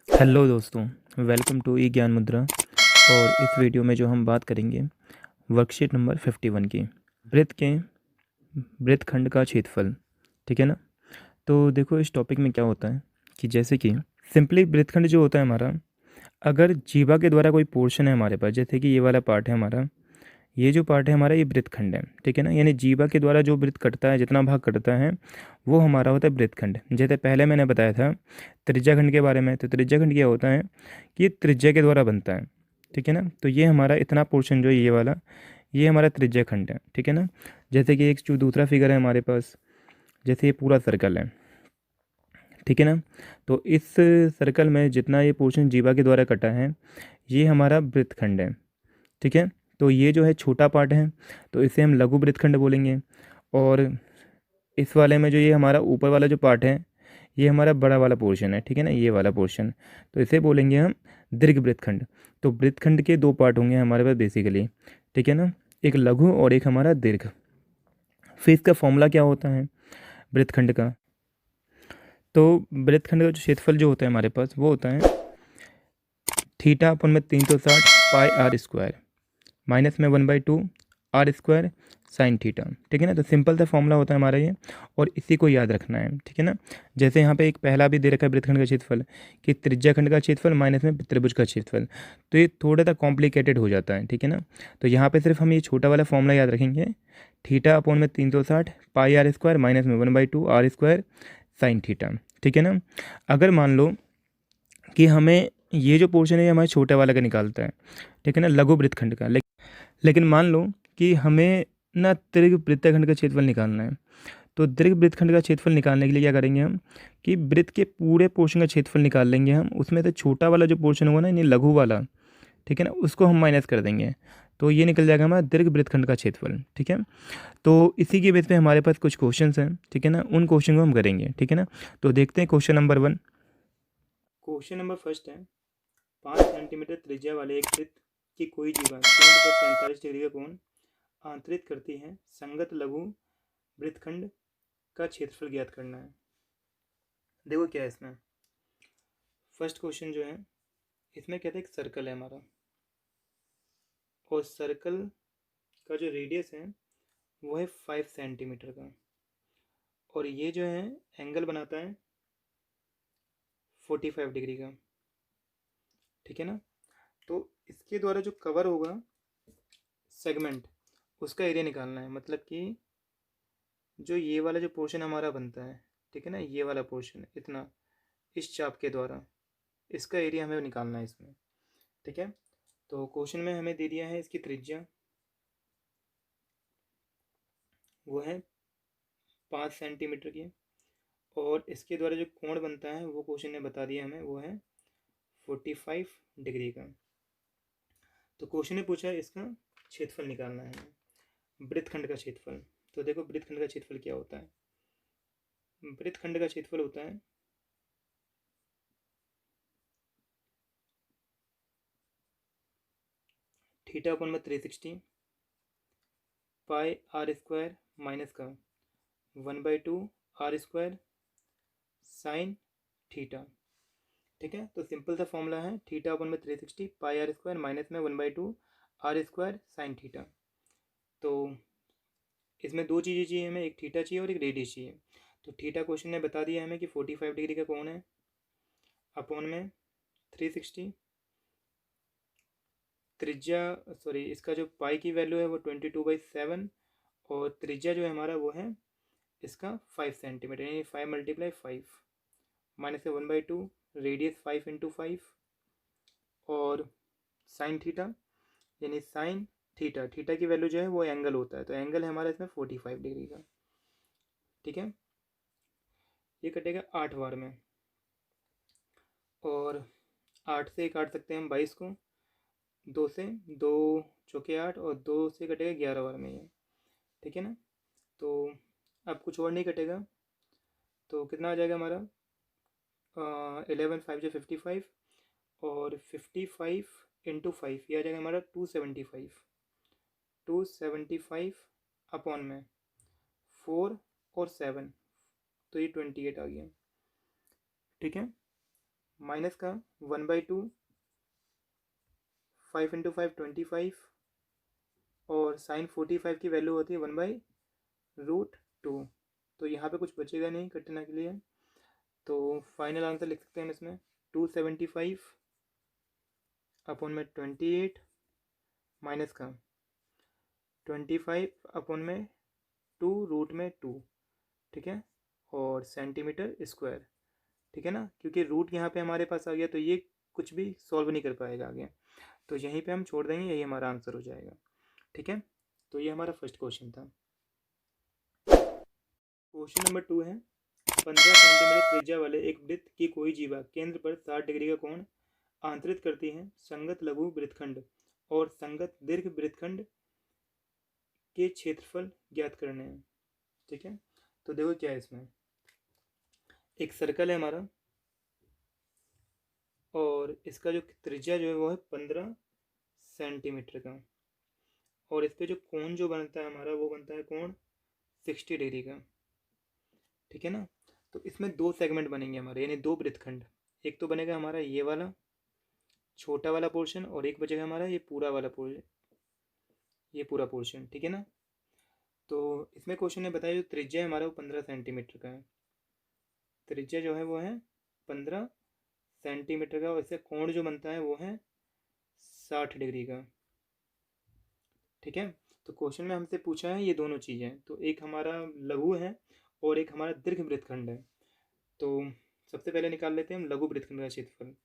Hello दोस्तों, welcome to ई ज्ञान मुद्रा। और इस वीडियो में जो हम बात करेंगे वर्कशीट नंबर 51 की वृत्त के वृत्तखंड का क्षेत्रफल। ठीक है ना। तो देखो इस टॉपिक में क्या होता है कि जैसे कि सिंपली वृत्तखंड जो होता है हमारा, अगर जीवा के द्वारा कोई पोर्शन है हमारे पास, जैसे कि ये वाला पार्ट है हमारा, ये जो पार्ट है हमारा ये वृत्तखंड है। ठीक है ना। यानी जीवा के द्वारा जो वृत्त कटता है, जितना भाग कटता है वो हमारा होता है वृत्तखंड। जैसे पहले मैंने बताया था त्रिज्याखंड के बारे में, तो त्रिज्याखंड क्या होता है कि ये त्रिज्या के द्वारा बनता है। ठीक है ना। तो ये हमारा इतना पोर्शन जो है ये वाला, ये हमारा त्रिज्याखंड है। ठीक है ना। जैसे कि एक जो दूसरा फिगर है हमारे पास, जैसे ये पूरा सर्कल है। ठीक है ना। तो इस सर्कल में जितना ये पोर्शन जीवा के द्वारा कटा है ये हमारा वृत्तखंड है। ठीक है। तो ये जो है छोटा पार्ट है, तो इसे हम लघु वृत्तखंड बोलेंगे। और इस वाले में जो ये हमारा ऊपर वाला जो पार्ट है ये हमारा बड़ा वाला पोर्शन है। ठीक है ना, ये वाला पोर्शन, तो इसे बोलेंगे हम दीर्घ वृत्तखंड। तो वृत्तखंड के दो पार्ट होंगे हमारे पास बेसिकली। ठीक है ना, एक लघु और एक हमारा दीर्घ। फिर इसका फॉर्मूला क्या होता है वृत्तखंड का? तो वृत्तखंड का जो क्षेत्रफल जो होता है हमारे पास वो होता है थीटा अपन में 360 पाई आर स्क्वायर माइनस में 1/2 आर स्क्वायर साइन थीटा। ठीक है ना। तो सिंपल सा फॉर्मूला होता है हमारा ये, और इसी को याद रखना है। ठीक है ना। जैसे यहाँ पे एक पहला भी दे रखा है वृत्तखंड का क्षेत्रफल कि त्रिज्याखंड का क्षेत्रफल माइनस में त्रिभुज का क्षेत्रफल, तो ये थोड़ा सा कॉम्प्लिकेटेड हो जाता है। ठीक है ना। तो यहाँ पे सिर्फ हम ये छोटा वाला फॉर्मूला याद रखेंगे, थीटा अपॉन में 360 पाई आर स्क्वायर माइनस में 1/2 आर स्क्वायर साइन थीटा। ठीक है ना। अगर मान लो कि हमें ये जो पोर्शन है ये हमारे छोटे वाला का निकालता है, ठीक है ना, लघु वृत्तखंड का, लेकिन मान लो कि हमें ना दीर्घ वृत्तखंड का क्षेत्रफल निकालना है। तो दीर्घ वृत्तखंड का क्षेत्रफल निकालने के लिए क्या करेंगे हम कि वृत्त के पूरे पोर्शन का क्षेत्रफल निकाल लेंगे हम, उसमें से छोटा वाला जो पोर्शन होगा ना यानी लघु वाला, ठीक है ना, उसको हम माइनस कर देंगे। तो ये निकल जाएगा हमारा दीर्घ वृत्तखंड का क्षेत्रफल। ठीक है। तो इसी के बेस पे हमारे पास कुछ क्वेश्चन हैं। ठीक है ना, उन क्वेश्चन को हम करेंगे। ठीक है ना। तो देखते हैं question number 1। Question number first है, 5 सेंटीमीटर त्रिज्या वाले एक वृत्त की कोई जीवा केंद्र पर 45 डिग्री का कोण आंतरित करती है। संगत लघु वृत्तखंड का क्षेत्रफल ज्ञात करना है। देखो क्या है इसमें। फर्स्ट क्वेश्चन जो है इसमें कहते हैं एक सर्कल है हमारा, और सर्कल का जो रेडियस है वो है 5 सेंटीमीटर का, और ये जो है एंगल बनाता है 45 डिग्री का। ठीक है ना। तो इसके द्वारा जो कवर होगा सेगमेंट, उसका एरिया निकालना है। मतलब कि जो ये वाला जो पोर्शन हमारा बनता है, ठीक है ना, ये वाला पोर्शन इतना इस चाप के द्वारा इसका एरिया हमें निकालना है इसमें। ठीक है। तो क्वेश्चन में हमें दे दिया है इसकी त्रिज्या, वो है 5 सेंटीमीटर की, और इसके द्वारा जो कोण बनता है वो क्वेश्चन ने बता दिया हमें, वो है 45 डिग्री का। तो क्वेश्चन ने पूछा है इसका क्षेत्रफल निकालना है हमें, वृत्तखंड का क्षेत्रफल। तो देखो वृत्तखंड का क्षेत्रफल क्या होता है। वृत्तखंड का क्षेत्रफल होता है थीटा अपन में 360 पाई आर स्क्वायर माइनस का 1/2 आर स्क्वायर साइन थीटा। ठीक है। तो सिंपल सा फॉर्मूला है थीटा अपन में 360 पाई आर स्क्वायर माइनस में 1/2 आर स्क्वायर साइन थीटा। तो इसमें दो चीज़ें चाहिए हमें, एक थीटा चाहिए और एक रेडियस चाहिए। तो थीटा क्वेश्चन ने बता दिया हमें कि 45 डिग्री का कोण है, अपॉन में 360 त्रिज्या, सॉरी इसका जो पाई की वैल्यू है वो 22/7, और त्रिज्या जो है हमारा वो है इसका 5 सेंटीमीटर, यानी 5 × 5 माइनस से 1/2, रेडियस 5 × 5, और साइन थीटा यानी साइन थीटा, थीटा की वैल्यू जो है वो एंगल होता है, तो एंगल है हमारा इसमें 45 डिग्री का। ठीक है। ये कटेगा 8 बार में, और 8 से काट सकते हैं हम 22 को, 2 से 2 चौके 8, और 2 से कटेगा 11 बार में ये। ठीक है ना। तो अब कुछ और नहीं कटेगा, तो कितना आ जाएगा हमारा 11 5 जो 55, और 55 × 5 ये आ जाएगा हमारा 275, 275 अपॉन में 4 और 7, तो ये 28 आ गया। ठीक है। माइनस का 1/2, 5 इंटू 5 25, और साइन 45 की वैल्यू होती है 1/√2। तो यहाँ पे कुछ बचेगा नहीं कटने के लिए, तो फाइनल आंसर लिख सकते हैं हम इसमें 275 अपॉन में 28 माइनस का 25 अपॉन में 2√2, ठीक है, और सेंटीमीटर स्क्वायर, ठीक है ना, क्योंकि रूट यहाँ पे हमारे पास आ गया तो ये कुछ भी सॉल्व नहीं कर पाएगा आगे, तो यहीं पे हम छोड़ देंगे, यही हमारा आंसर हो जाएगा, ठीक है। तो ये हमारा फर्स्ट क्वेश्चन था। क्वेश्चन नंबर 2 है, 15 सेंटीमीटर त्रिज्या वाले एक वृत्त की कोई जीवा केंद्र पर 60 डिग्री का कोण आंतरित करती है। संगत लघु वृत्तखंड और संगत दीर्घ वृत्तखंड के क्षेत्रफल ज्ञात करने हैं, ठीक है। तो देखो क्या है, इसमें एक सर्कल है हमारा और इसका जो त्रिज्या जो है वो है 15 सेंटीमीटर का, और इस पर जो कोण जो बनता है हमारा वो बनता है कोण 60 डिग्री का, ठीक है ना। तो इसमें दो सेगमेंट बनेंगे हमारे, यानी दो वृत्तखंड, एक तो बनेगा हमारा ये वाला छोटा वाला पोर्शन और एक बचेगा हमारा ये पूरा वाला पोर्शन, ये पूरा पोर्शन, ठीक है ना। तो इसमें क्वेश्चन ने बताया जो त्रिज्या है हमारा वो 15 सेंटीमीटर का है, त्रिज्या जो है वो है 15 सेंटीमीटर का, और इससे कोण जो बनता है वो है 60 डिग्री का, ठीक है। तो क्वेश्चन में हमसे पूछा है ये दोनों चीज़ें, तो एक हमारा लघु है और एक हमारा दीर्घ वृत्तखंड है। तो सबसे पहले निकाल लेते हैं हम लघु वृत्तखंड का क्षेत्रफल।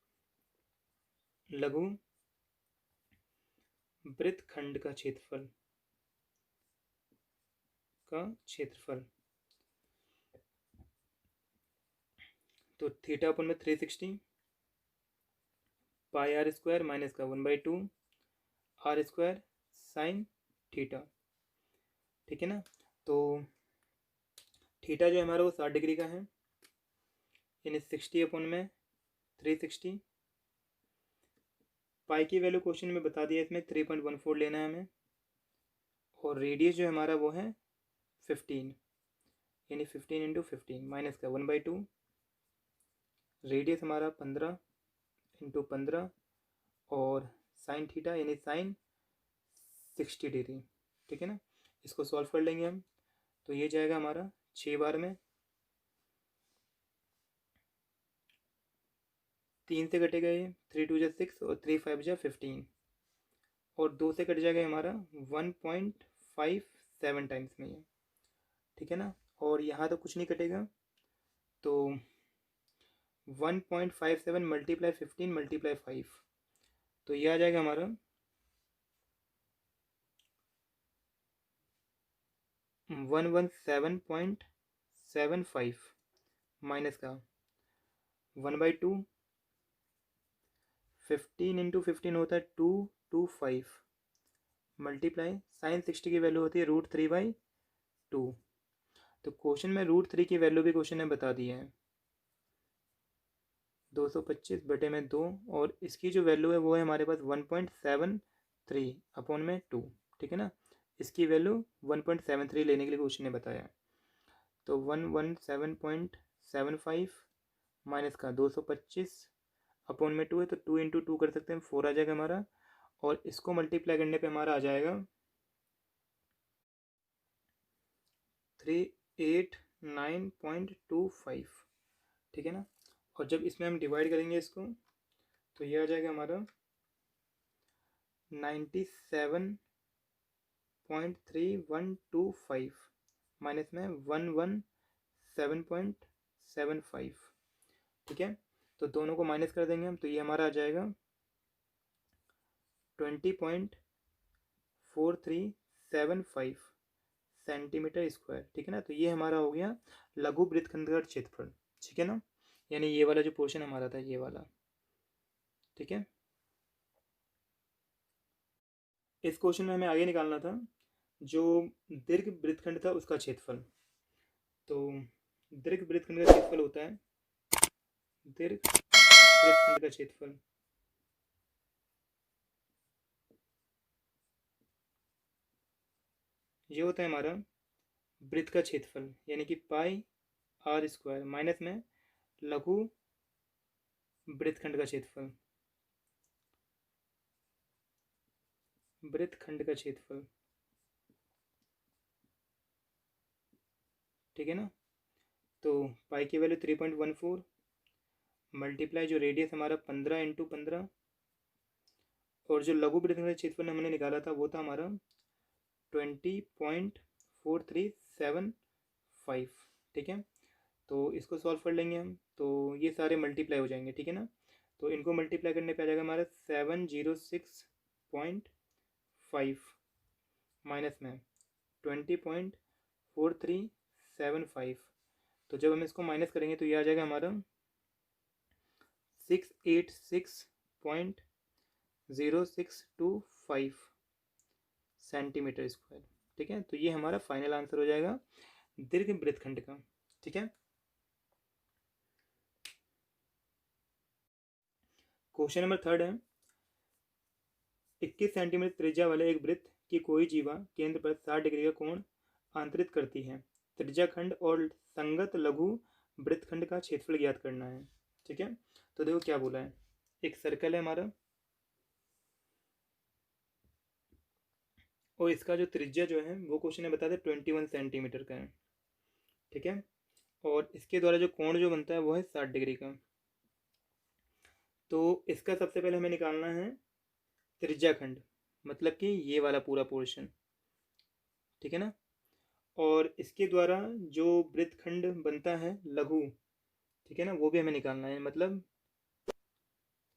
लघु वृत्तखंड का क्षेत्रफल तो थीटा अपन में 360 पाई आर स्क्वायर माइनस का 1/2 आर स्क्वायर साइन थीटा, ठीक है ना। तो थीटा जो है हमारा वो 60 डिग्री का है, यानी 60 अपन में 360, पाई की वैल्यू क्वेश्चन में बता दिया, इसमें 3.14 लेना है हमें, और रेडियस जो है हमारा वो है 15, यानी 15 इंटू 15 माइनस का 1/2, रेडियस हमारा 15 इंटू 15, और साइन थीटा यानी साइन 60 डिग्री, ठीक है ना। इसको सॉल्व कर लेंगे हम, तो ये जाएगा हमारा 6 बार में, 3 से कटेगा ये, 3 2 जा 6 और 3 5 जा 15, और 2 से कट जाएगा हमारा 1.57 टाइम्स में ये, ठीक है ना। और यहाँ तो कुछ नहीं कटेगा, तो 1.57 मल्टीप्लाई 15 मल्टीप्लाई 5, तो ये आ जाएगा हमारा 117.75 माइनस का 1/2, 15 इंटू 15 होता है 225, मल्टीप्लाई साइन 60 की वैल्यू होती है √3/2। तो क्वेश्चन में √3 की वैल्यू भी क्वेश्चन ने बता दी है, 225/2, और इसकी जो वैल्यू है वो है हमारे पास 1.73 अपॉन में 2, ठीक है ना। इसकी वैल्यू 1.73 लेने के लिए क्वेश्चन ने बताया, तो 117.75 माइनस का 225 अपॉन में 2 है, तो 2 इंटू 2 कर सकते हैं, 4 आ जाएगा हमारा, और इसको मल्टीप्लाई करने पे हमारा आ जाएगा 389.25, ठीक है ना। और जब इसमें हम डिवाइड करेंगे इसको, तो ये आ जाएगा हमारा 97.3125 माइनस में 117.75, ठीक है। तो दोनों को माइनस कर देंगे हम, तो ये हमारा आ जाएगा 20.4375 सेंटीमीटर स्क्वायर, ठीक है ना। तो ये हमारा हो गया लघु वृत्तखंड का क्षेत्रफल, ठीक है ना, यानी ये वाला जो पोर्शन हमारा था ये वाला, ठीक है। इस क्वेश्चन में हमें आगे निकालना था जो दीर्घ वृत्तखंड था उसका क्षेत्रफल। तो दीर्घ वृत्तखंड का क्षेत्रफल होता है, दीर्घ वृत्तखंड का क्षेत्रफल ये होता है हमारा वृत्त का क्षेत्रफल, यानी कि पाई आर स्क्वायर माइनस में लघु वृत्तखंड का क्षेत्रफल, वृत्तखंड का क्षेत्रफल, ठीक है ना। तो पाई की वैल्यू 3.14 मल्टीप्लाई जो रेडियस हमारा 15 × 15 और जो लघु वृत्तखंड का क्षेत्रफल हमने निकाला था वो था हमारा 20.4375, ठीक है। तो इसको सॉल्व कर लेंगे हम, तो ये सारे मल्टीप्लाई हो जाएंगे, ठीक है ना। तो इनको मल्टीप्लाई करने पे आ जाएगा हमारा 706.5 माइनस में 20.4375। तो जब हम इसको माइनस करेंगे तो ये आ जाएगा हमारा 686.0625 सेंटीमीटर स्क्वायर, ठीक है। तो ये हमारा फाइनल आंसर हो जाएगा दीर्घ वृत्तखंड का, ठीक है। क्वेश्चन नंबर 3 है 21 सेंटीमीटर त्रिज्या वाले एक वृत्त की कोई जीवा केंद्र पर 60 डिग्री का कोण आंतरित करती है। त्रिज्याखंड और संगत लघु वृत्तखंड का क्षेत्रफल ज्ञात करना है, ठीक है। तो देखो क्या बोला है, एक सर्कल है हमारा और इसका जो त्रिज्या जो है वो क्वेश्चन ने बताया था 21 सेंटीमीटर का है, ठीक है। और इसके द्वारा जो कोण जो बनता है वो है 60 डिग्री का। तो इसका सबसे पहले हमें निकालना है त्रिज्याखंड, मतलब कि ये वाला पूरा पोर्शन, ठीक है ना। और इसके द्वारा जो वृत्तखंड बनता है लघु, ठीक है ना, वो भी हमें निकालना है, मतलब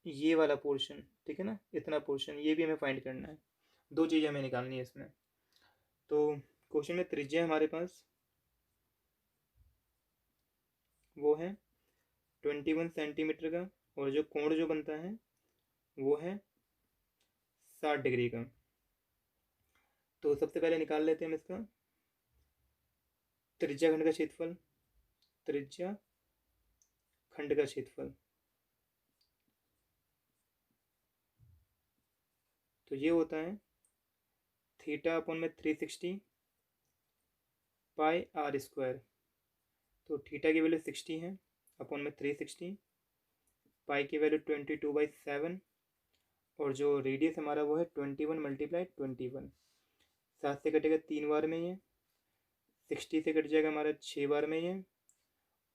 ये वाला पोर्शन, ठीक है ना, इतना पोर्शन ये भी हमें फाइंड करना है। दो चीज़ें हमें निकालनी है इसमें। तो क्वेश्चन में त्रिज्या हमारे पास वो है 21 सेंटीमीटर का और जो कोण जो बनता है वो है 60 डिग्री का। तो सबसे पहले निकाल लेते हैं हम इसका त्रिज्याखंड का क्षेत्रफल, त्रिज्याखंड का क्षेत्रफल। तो ये होता है थीटा अपॉन में 360 पाई आर स्क्वायर। तो थीटा की वैल्यू 60 है अपॉन में 360, पाई की वैल्यू 22/7 और जो रेडियस हमारा वो है 21 × 21। 7 से कटेगा 3 बार में ये, 60 से कट जाएगा हमारा 6 बार में ये,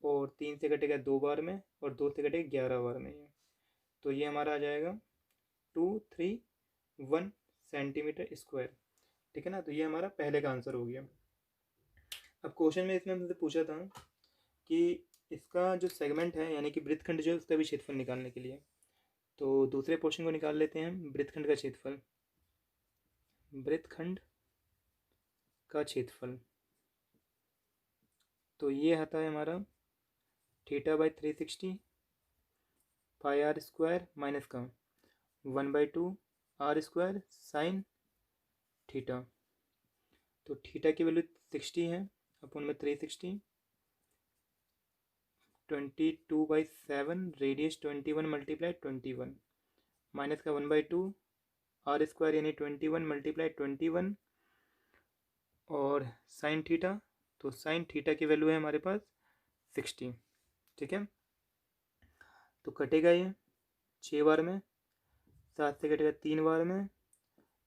और 3 से कटेगा 2 बार में, और 2 से कटेगा 11 बार में ये। तो ये हमारा आ जाएगा 231 सेंटीमीटर स्क्वायर, ठीक है ना। तो ये हमारा पहले का आंसर हो गया। अब क्वेश्चन में इसमें हमसे पूछा था कि इसका जो सेगमेंट है यानी कि वृत्तखंड जो है उसका भी क्षेत्रफल निकालने के लिए। तो दूसरे पोर्शन को निकाल लेते हैं हम, वृत्तखंड का क्षेत्रफल, वृत्तखंड का क्षेत्रफल। तो ये आता है हमारा θ/360 पाई आर स्क्वायर माइनस का 1/2 आर स्क्वायर साइन थीटा। तो थीटा की वैल्यू 60 है अपॉन में 360, 22/7 रेडियस 21 × 21 माइनस का 1/2 आर स्क्वायर यानी 21 × 21 और साइन थीटा। तो साइन थीटा की वैल्यू है हमारे पास 60, ठीक है। तो कटेगा ये 6 बार में, 7 से कटेगा 3 बार में,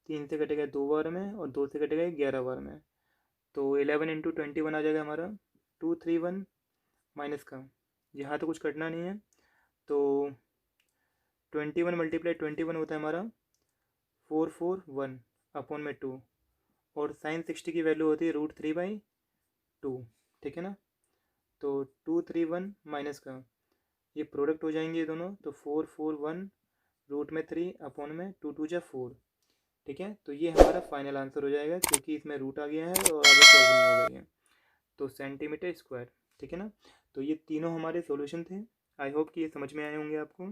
3 से कटेगा 2 बार में, और 2 से कटेगा 11 बार में। तो 11 × 21 आ जाएगा हमारा 231 माइनस का, यहाँ तो कुछ कटना नहीं है। तो 21 × 21 होता है हमारा 441 अपॉन में 2, और साइन 60 की वैल्यू होती है √3/2, ठीक है ना। तो 231 माइनस का ये प्रोडक्ट हो जाएंगे ये दोनों, तो 441 √3 अपॉन में 2 2 जा 4, ठीक है। तो ये हमारा फाइनल आंसर हो जाएगा क्योंकि इसमें रूट आ गया है और आगे सॉल्व नहीं हो गई है। तो सेंटीमीटर स्क्वायर, ठीक है ना। तो ये तीनों हमारे सॉल्यूशन थे। आई होप कि ये समझ में आए होंगे आपको।